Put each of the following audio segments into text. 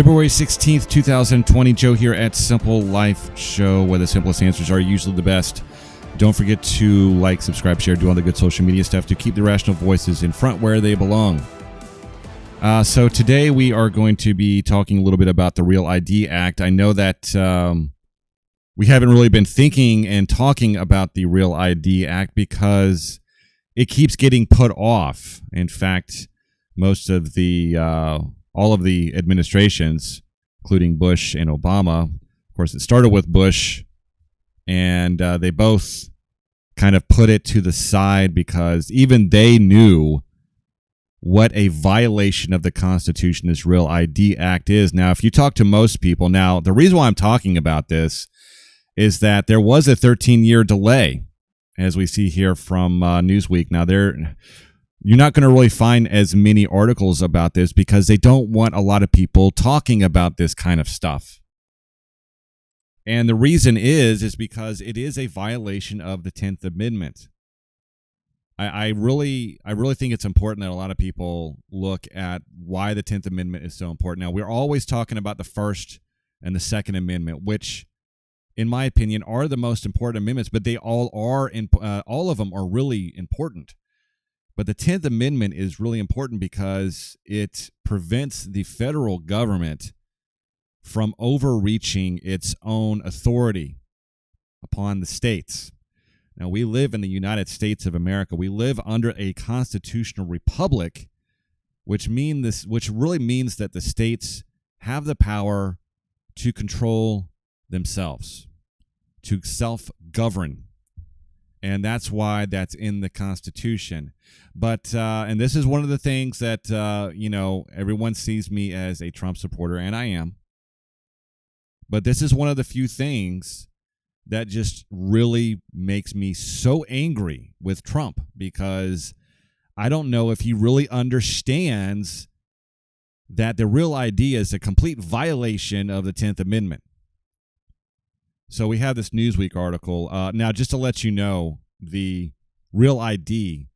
February 16th, 2020. Joe here at Simple Life Show, where the simplest answers are usually the best. Don't forget to like, subscribe, share, do all the good social media stuff to keep the rational voices in front where they belong. So today we are going to be talking a little bit about the Real ID Act. I know that we haven't really been thinking and talking about the Real ID Act because it keeps getting put off. In fact, most of the all of the administrations, including Bush and Obama, of course, it started with Bush, and they both kind of put it to the side because even they knew what a violation of the Constitution this Real ID Act is. Now, if you talk to most people, now, the reason why I'm talking about this is that there was a 13-year delay, as we see here from Newsweek. Now, you're not going to really find as many articles about this because they don't want a lot of people talking about this kind of stuff. And the reason is because it is a violation of the 10th Amendment. I really think it's important that a lot of people look at why the 10th Amendment is so important. Now, we're always talking about the First and the Second Amendment, which, in my opinion, are the most important amendments, but they all are, all of them are really important. But the 10th Amendment is really important because it prevents the federal government from overreaching its own authority upon the states. Now, we live in the United States of America. We live under a constitutional republic, which really means that the states have the power to control themselves, to self-govern. And that's why that's in the Constitution. But, and this is one of the things that, everyone sees me as a Trump supporter, and I am. But this is one of the few things that just really makes me so angry with Trump, because I don't know if he really understands that the Real ID is a complete violation of the 10th Amendment. So we have this Newsweek article. Now, just to let you know, the Real ID,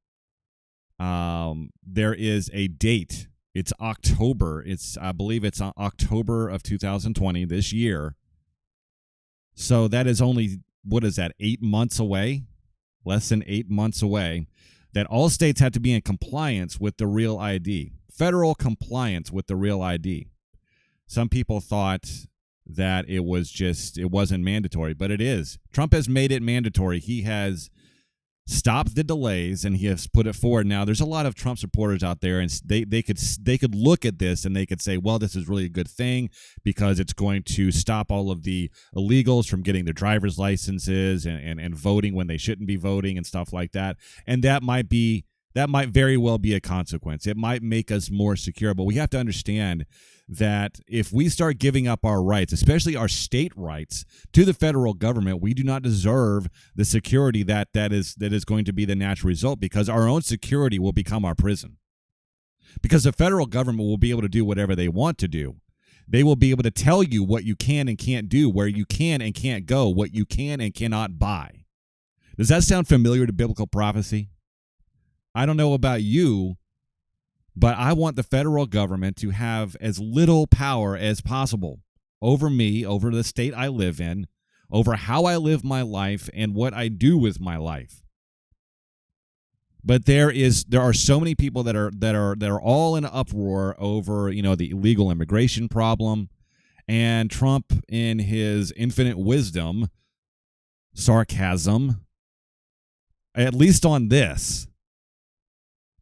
there is a date. It's October. I believe it's October of 2020, this year. So that is only, 8 months away? Less than 8 months away, that all states have to be in compliance with the Real ID. Federal compliance with the Real ID. Some people thought that it wasn't mandatory, but it is. Trump has made it mandatory. He has stopped the delays and he has put it forward. Now, there's a lot of Trump supporters out there, and they could look at this and they could say, well, this is really a good thing because it's going to stop all of the illegals from getting their driver's licenses and voting when they shouldn't be voting and stuff like that. And that might very well be a consequence. It might make us more secure, but we have to understand that if we start giving up our rights, especially our state rights, to the federal government, we do not deserve the security that is going to be the natural result, because our own security will become our prison. Because the federal government will be able to do whatever they want to do. They will be able to tell you what you can and can't do, where you can and can't go, what you can and cannot buy. Does that sound familiar to biblical prophecy? I don't know about you, but I want the federal government to have as little power as possible over me, over the state I live in, over how I live my life and what I do with my life. But there are so many people that are all in uproar over, the illegal immigration problem, and Trump, in his infinite wisdom, sarcasm, at least on this.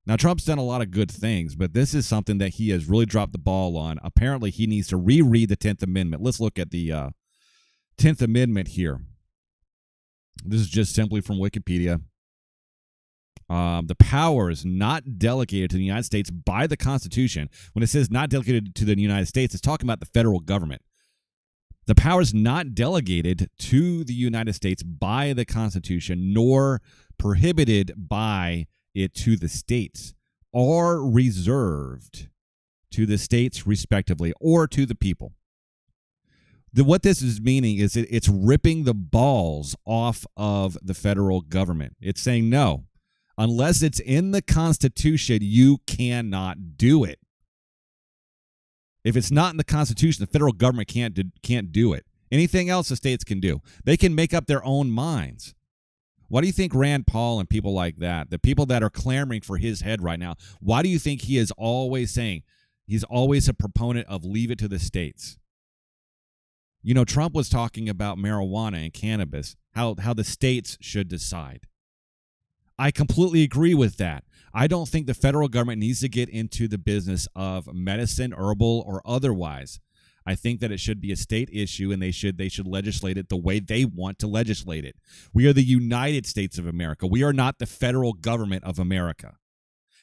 Now, Trump's done a lot of good things, but this is something that he has really dropped the ball on. Apparently, he needs to reread the 10th Amendment. Let's look at the 10th Amendment here. This is just simply from Wikipedia. The powers not delegated to the United States by the Constitution. When it says not delegated to the United States, it's talking about the federal government. The powers not delegated to the United States by the Constitution, nor prohibited by it to the states, are reserved to the states respectively, or to the people. What this is meaning is it's ripping the balls off of the federal government. It's saying, no, unless it's in the Constitution, you cannot do it. If it's not in the Constitution, the federal government can't do it. Anything else the states can do. They can make up their own minds. Why do you think Rand Paul and people like that, the people that are clamoring for his head right now, why do you think he is always saying, he's always a proponent of leave it to the states? You know, Trump was talking about marijuana and cannabis, how the states should decide. I completely agree with that. I don't think the federal government needs to get into the business of medicine, herbal, or otherwise. I think that it should be a state issue, and they should legislate it the way they want to legislate it. We are the United States of America. We are not the federal government of America.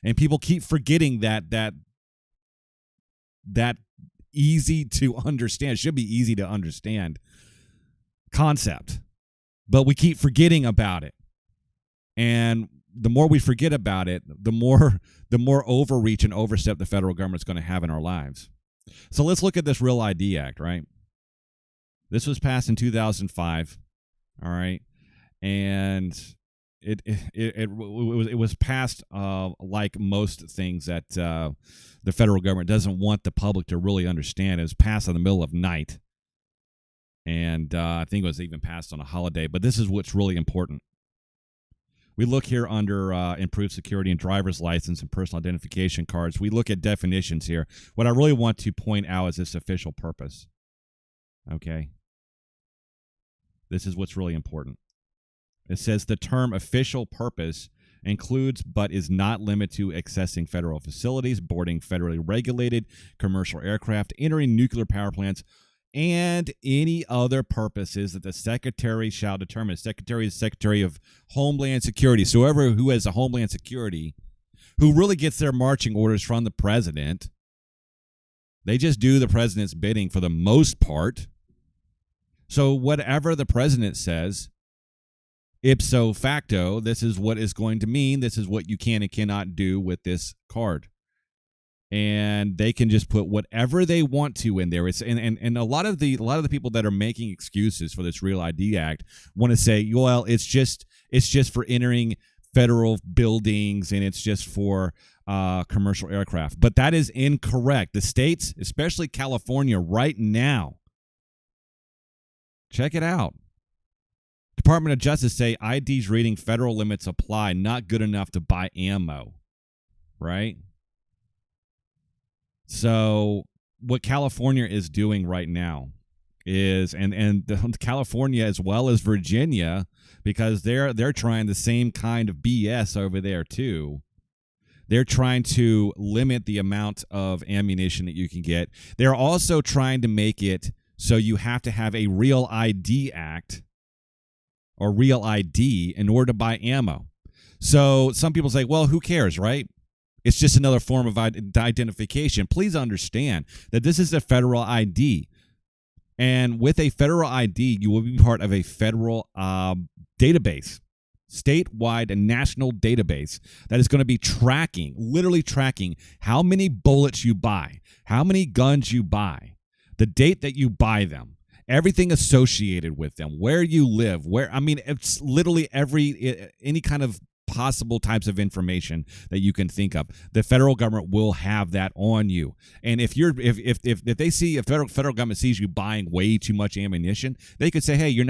And people keep forgetting that easy to understand, should be easy to understand concept. But we keep forgetting about it. And the more we forget about it, the more overreach and overstep the federal government's going to have in our lives. So let's look at this Real ID Act, right? This was passed in 2005, all right? And it was passed like most things that the federal government doesn't want the public to really understand. It was passed in the middle of night. And I think it was even passed on a holiday. But this is what's really important. We look here under improved security and driver's license and personal identification cards. We look at definitions here. What I really want to point out is this official purpose. Okay. This is what's really important. It says the term official purpose includes but is not limited to accessing federal facilities, boarding federally regulated commercial aircraft, entering nuclear power plants, and any other purposes that the Secretary shall determine. Secretary is Secretary of Homeland Security. So whoever who has a Homeland Security, who really gets their marching orders from the president, they just do the president's bidding for the most part. So whatever the president says, ipso facto, this is what is going to mean. This is what you can and cannot do with this card. And they can just put whatever they want to in there. It's and a lot of the people that are making excuses for this Real ID Act want to say, well, it's just for entering federal buildings and it's just for commercial aircraft. But that is incorrect. The states, especially California, right now, check it out. Department of Justice say IDs reading federal limits apply, not good enough to buy ammo, right? So what California is doing right now is, and California as well as Virginia, because they're trying the same kind of BS over there too. They're trying to limit the amount of ammunition that you can get. They're also trying to make it so you have to have a Real ID Act or Real ID in order to buy ammo. So some people say, well, who cares, right? It's just another form of identification. Please understand that this is a federal ID. And with a federal ID, you will be part of a federal database, statewide and national database that is going to be tracking, literally tracking how many bullets you buy, how many guns you buy, the date that you buy them, everything associated with them, where you live, it's literally any kind of possible types of information that you can think of. The federal government will have that on you. And if they see, if federal government sees you buying way too much ammunition, they could say, hey, you've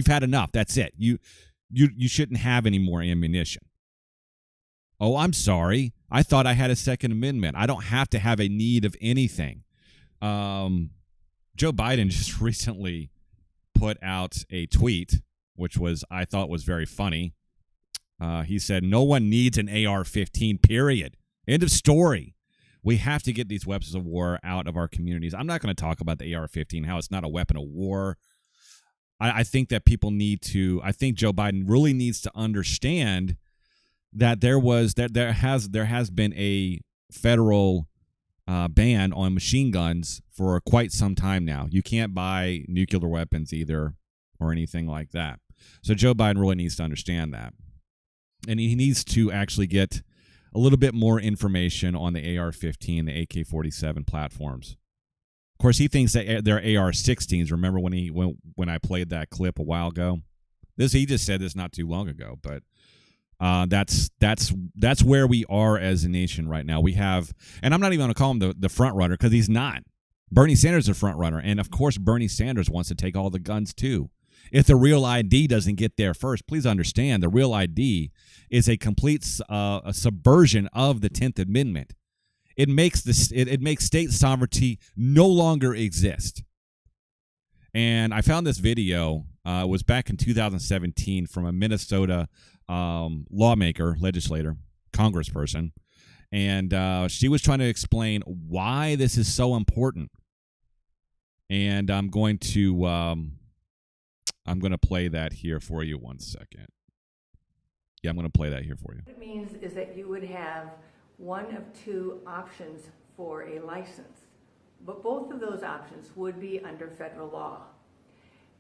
had enough. That's it. You shouldn't have any more ammunition. Oh, I'm sorry. I thought I had a Second Amendment. I don't have to have a need of anything. Joe Biden just recently put out a tweet, which I thought was very funny. He said, no one needs an AR-15, period. End of story. We have to get these weapons of war out of our communities. I'm not going to talk about the AR-15, how it's not a weapon of war. I think that people I think Joe Biden really needs to understand that there has been a federal ban on machine guns for quite some time now. You can't buy nuclear weapons either or anything like that. So Joe Biden really needs to understand that. And he needs to actually get a little bit more information on the AR-15, the AK-47 platforms. Of course, he thinks that they're AR-16s. Remember when I played that clip a while ago? He just said this not too long ago, but That's where we are as a nation right now. We have, and I'm not even going to call him the front runner because he's not. Bernie Sanders is a front runner, and of course Bernie Sanders wants to take all the guns too. If the Real ID doesn't get there first, please understand the Real ID is a complete a subversion of the 10th Amendment. It makes it makes state sovereignty no longer exist. And I found this video. It was back in 2017 from a Minnesota lawmaker, legislator, congressperson, and she was trying to explain why this is so important. And I'm going to play that here for you. 1 second. Yeah, I'm going to play that here for you. What it means is that you would have one of two options for a license, but both of those options would be under federal law.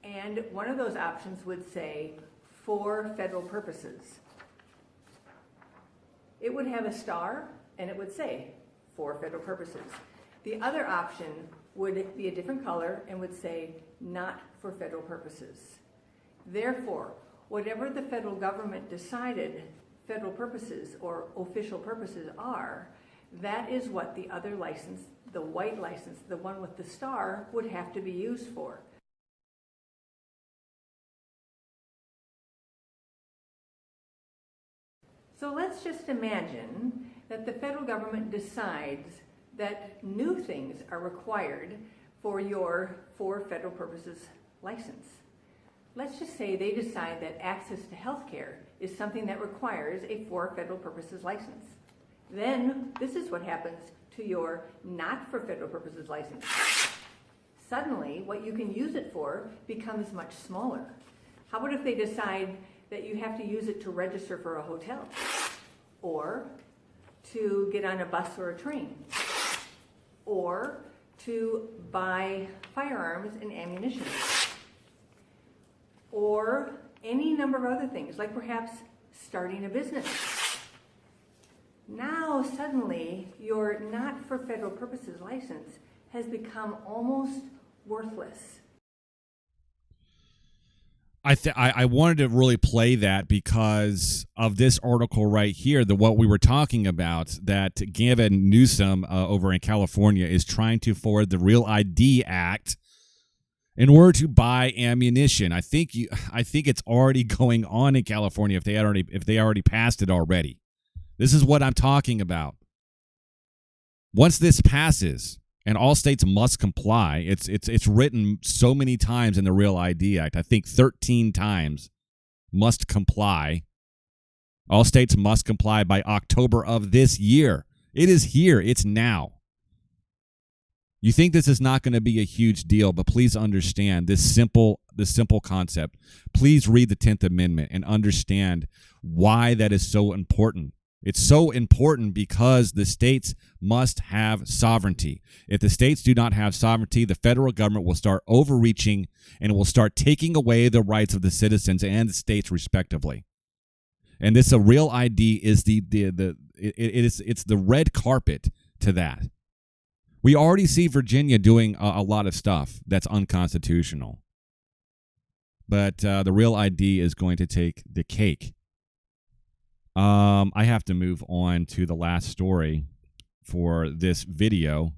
And one of those options would say, for federal purposes. It would have a star, and it would say, for federal purposes. The other option would be a different color and would say, not for federal purposes. Therefore, whatever the federal government decided federal purposes or official purposes are, that is what the other license, the white license, the one with the star, would have to be used for. So let's just imagine that the federal government decides that new things are required for your for federal purposes license. Let's just say they decide that access to health care is something that requires a for federal purposes license. Then this is what happens to your not for federal purposes license. Suddenly, what you can use it for becomes much smaller. How about if they decide that you have to use it to register for a hotel, or to get on a bus or a train, or to buy firearms and ammunition, or any number of other things, like perhaps starting a business. Now, suddenly, your not for federal purposes license has become almost worthless. I wanted to really play that because of this article right here, what we were talking about, that Gavin Newsom over in California is trying to forward the Real ID Act in order to buy ammunition. I think it's already going on in California if they already passed it already. This is what I'm talking about. Once this passes, and all states must comply. It's written so many times in the Real ID Act. I think 13 times must comply. All states must comply by October of this year. It is here. It's now. You think this is not going to be a huge deal, but please understand this simple concept. Please read the 10th Amendment and understand why that is so important. It's so important because the states must have sovereignty. If the states do not have sovereignty, the federal government will start overreaching and will start taking away the rights of the citizens and the states respectively. And this a Real ID is it's the red carpet to that. We already see Virginia doing a lot of stuff that's unconstitutional. But the Real ID is going to take the cake. I have to move on to the last story for this video.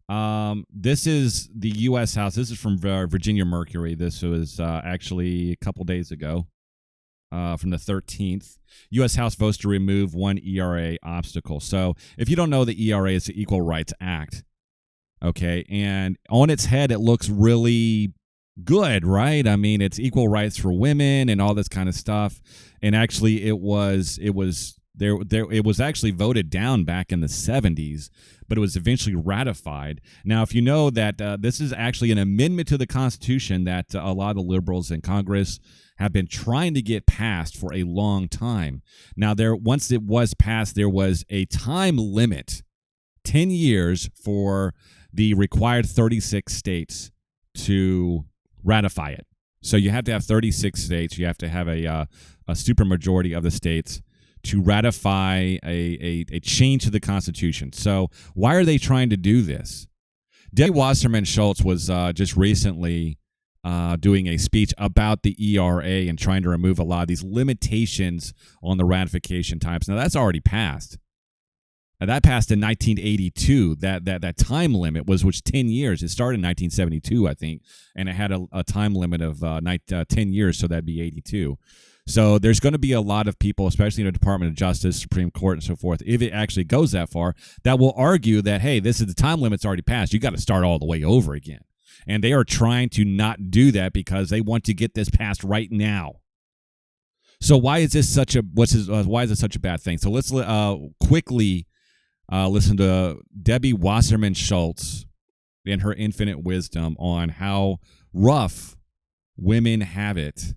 This is the U.S. House. This is from Virginia Mercury. This was actually a couple days ago, from the 13th. U.S. House votes to remove one ERA obstacle. So if you don't know, the ERA is the Equal Rights Act. Okay, and on its head, it looks really good, right? I mean, it's equal rights for women and all this kind of stuff. And actually, it was actually voted down back in the 70s, but it was eventually ratified. Now, if you know that this is actually an amendment to the Constitution that a lot of the liberals in Congress have been trying to get passed for a long time. Now, once it was passed, there was a time limit, 10 years for the required 36 states to ratify it. So you have to have 36 states. You have to have a supermajority of the states to ratify a change to the Constitution. So why are they trying to do this? Debbie Wasserman Schultz was just recently doing a speech about the ERA and trying to remove a lot of these limitations on the ratification types. Now, that's already passed. That passed in 1982. That time limit was 10 years. It started in 1972, I think, and it had a time limit of 10 years, so that'd be 82. So there's going to be a lot of people, especially in the Department of Justice, Supreme Court, and so forth, if it actually goes that far, that will argue that, hey, this is the time limit's already passed. You got to start all the way over again. And they are trying to not do that because they want to get this passed right now. So why is this such a why is it such a bad thing? So let's quickly listen to Debbie Wasserman Schultz and her infinite wisdom on how rough women have it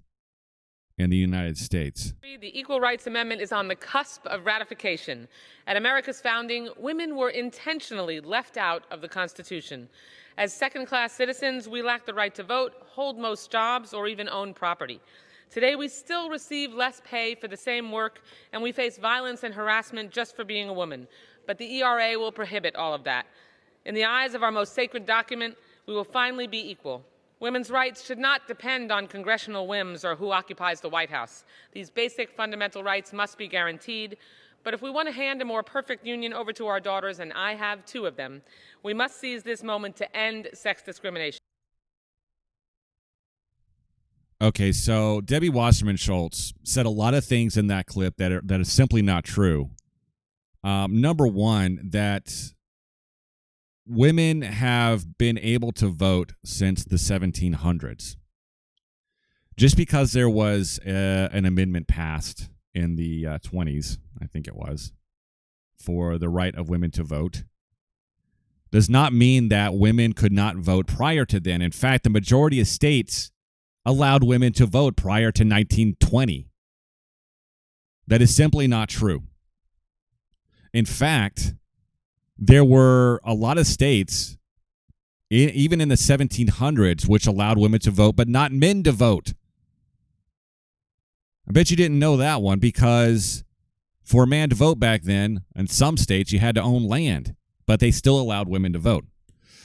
in the United States. The Equal Rights Amendment is on the cusp of ratification. At America's founding, women were intentionally left out of the Constitution. As second-class citizens, we lack the right to vote, hold most jobs, or even own property. Today, we still receive less pay for the same work, and we face violence and harassment just for being a woman. But the ERA will prohibit all of that. In the eyes of our most sacred document, we will finally be equal. Women's rights should not depend on congressional whims or who occupies the White House. These basic fundamental rights must be guaranteed. But if we want to hand a more perfect union over to our daughters, and I have 2 of them, we must seize this moment to end sex discrimination. Okay, so Debbie Wasserman Schultz said a lot of things in that clip that are simply not true. Number one, that women have been able to vote since the 1700s. Just because there was an amendment passed in the 20s, I think it was, for the right of women to vote, does not mean that women could not vote prior to then. In fact, the majority of states allowed women to vote prior to 1920. That is simply not true. In fact, there were a lot of states, even in the 1700s, which allowed women to vote, but not men to vote. I bet you didn't know that one, because for a man to vote back then, in some states, you had to own land, but they still allowed women to vote.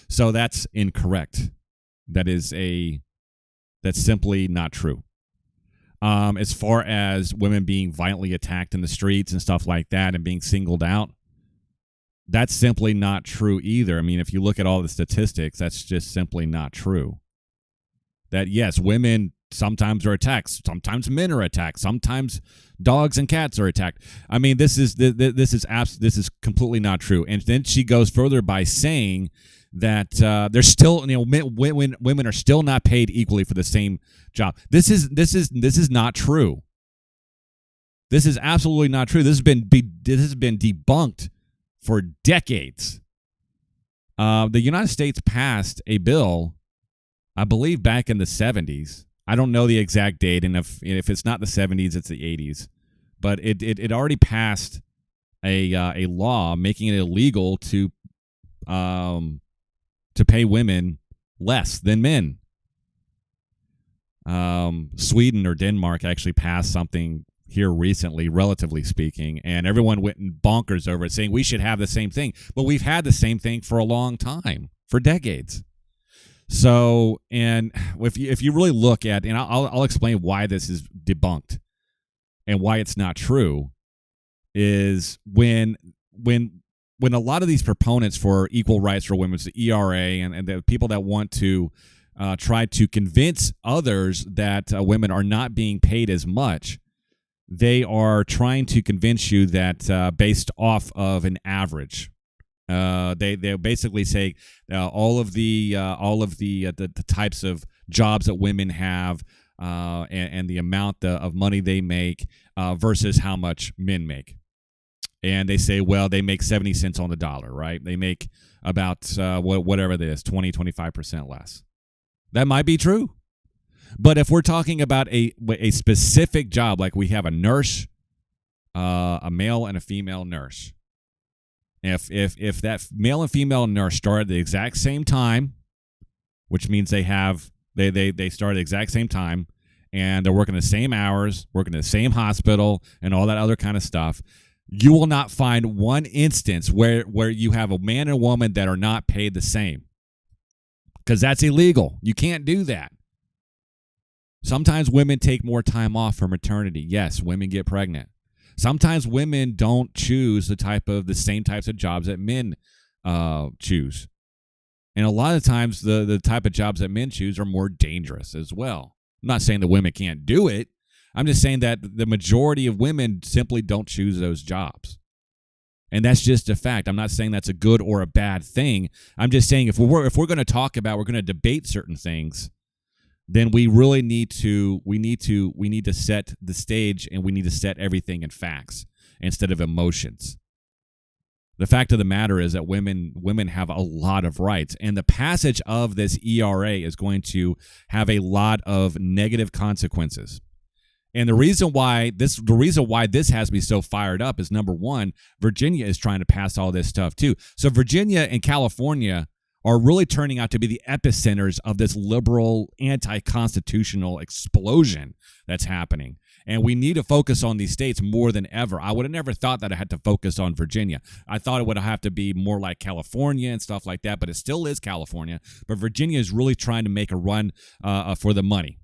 So that's incorrect. That's simply not true. As far as women being violently attacked in the streets and stuff like that and being singled out, that's simply not true either. I mean, if you look at all the statistics, that's just simply not true. That, yes, women sometimes are attacked, sometimes men are attacked, sometimes dogs and cats are attacked. I mean, this is completely not true. And then she goes further by saying that there's still, women are still not paid equally for the same job. This is not true. This is absolutely not true. This has been debunked for decades. The United States passed a bill, I believe, back in the 70s. I don't know the exact date, and if it's not the 70s, it's the 80s. But it already passed a law making it illegal to pay women less than men. Sweden or Denmark actually passed something here recently, relatively speaking, and everyone went bonkers over it, saying we should have the same thing. But we've had the same thing for a long time, for decades. So, and if you really look at, and I'll explain why this is debunked and why it's not true, is when a lot of these proponents for equal rights for women, the ERA, and the people that want to try to convince others that women are not being paid as much, they are trying to convince you that based off of an average. They basically say all of the types of jobs that women have and the amount of money they make versus how much men make. And they say, well, they make 70 cents on the dollar, right? They make about whatever it is, 20-25% less. That might be true. But if we're talking about a specific job, like we have a nurse, a male and a female nurse, if that male and female nurse start at the exact same time, which means they start at the exact same time, and they're working the same hours, working in the same hospital, and all that other kind of stuff, you will not find one instance where you have a man and a woman that are not paid the same, because that's illegal. You can't do that. Sometimes women take more time off for maternity. Yes, women get pregnant. Sometimes women don't choose the same types of jobs that men choose. And a lot of times the type of jobs that men choose are more dangerous as well. I'm not saying that women can't do it. I'm just saying that the majority of women simply don't choose those jobs. And that's just a fact. I'm not saying that's a good or a bad thing. I'm just saying if we're going to talk about, we're going to debate certain things, then we really need to set the stage, and we need to set everything in facts instead of emotions. The fact of the matter is that women have a lot of rights, and the passage of this ERA is going to have a lot of negative consequences. And the reason why this has me so fired up is, number one, Virginia is trying to pass all this stuff too. So Virginia and California are really turning out to be the epicenters of this liberal, anti-constitutional explosion that's happening. And we need to focus on these states more than ever. I would have never thought that I had to focus on Virginia. I thought it would have to be more like California and stuff like that, but it still is California. But Virginia is really trying to make a run for the money.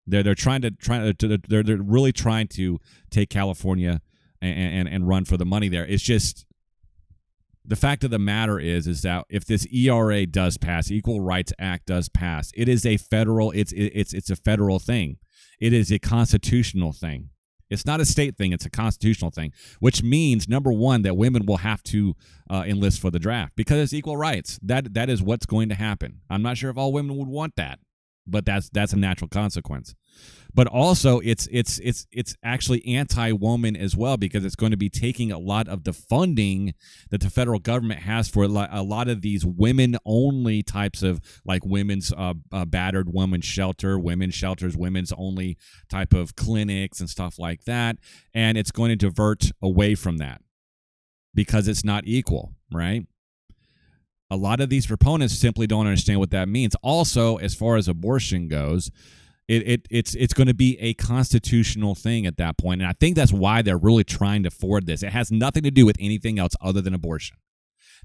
They're really trying to take California and run for the money there. It's just, the fact of the matter is that if this ERA does pass, Equal Rights Act does pass, it is a federal, it's a federal thing. It is a constitutional thing. It's not a state thing, it's a constitutional thing, which means, number one, that women will have to enlist for the draft because it's equal rights. That is what's going to happen. I'm not sure if all women would want that, but that's a natural consequence. But also, it's actually anti-woman as well, because it's going to be taking a lot of the funding that the federal government has for a lot of these women-only types of, like women's battered women's shelter, women's shelters, women's only type of clinics and stuff like that, and it's going to divert away from that because it's not equal, right? A lot of these proponents simply don't understand what that means. Also, as far as abortion goes, it's going to be a constitutional thing at that point. And I think that's why they're really trying to forward this. It has nothing to do with anything else other than abortion.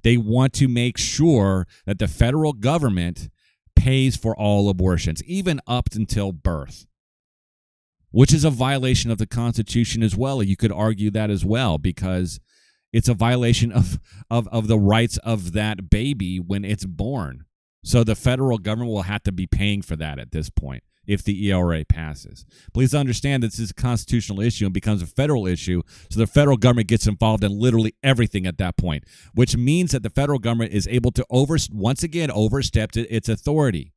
They want to make sure that the federal government pays for all abortions, even up until birth, which is a violation of the Constitution as well. You could argue that as well, because it's a violation of the rights of that baby when it's born. So the federal government will have to be paying for that at this point if the ERA passes. Please understand this is a constitutional issue and becomes a federal issue, so the federal government gets involved in literally everything at that point, which means that the federal government is able to once again overstep its authority.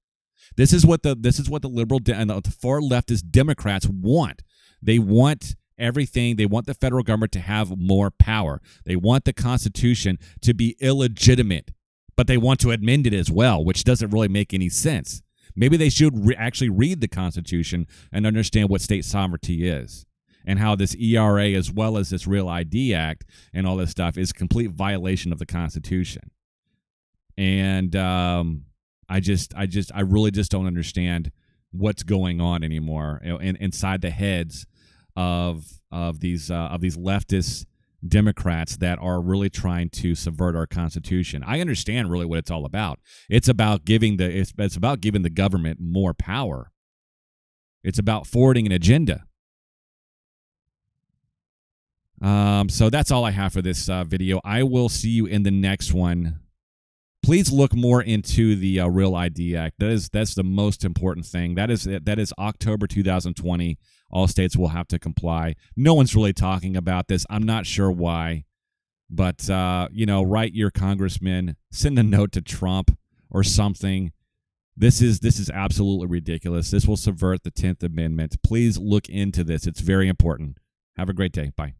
This is what the liberal and the far leftist Democrats want. They want everything. They want the federal government to have more power. They want the Constitution to be illegitimate, but they want to amend it as well, which doesn't really make any sense. Maybe they should actually read the Constitution and understand what state sovereignty is, and how this ERA, as well as this Real ID Act and all this stuff, is a complete violation of the Constitution. And I really just don't understand what's going on anymore inside the heads of these leftist Democrats that are really trying to subvert our Constitution. I understand really what it's all about. It's about giving the government more power. It's about forwarding an agenda. So that's all I have for this video. I will see you in the next one. Please look more into the Real ID Act. That's the most important thing. That is October 2020. All states will have to comply. No one's really talking about this. I'm not sure why, but write your congressman, send a note to Trump or something. This is absolutely ridiculous. This will subvert the 10th Amendment. Please look into this. It's very important. Have a great day. Bye.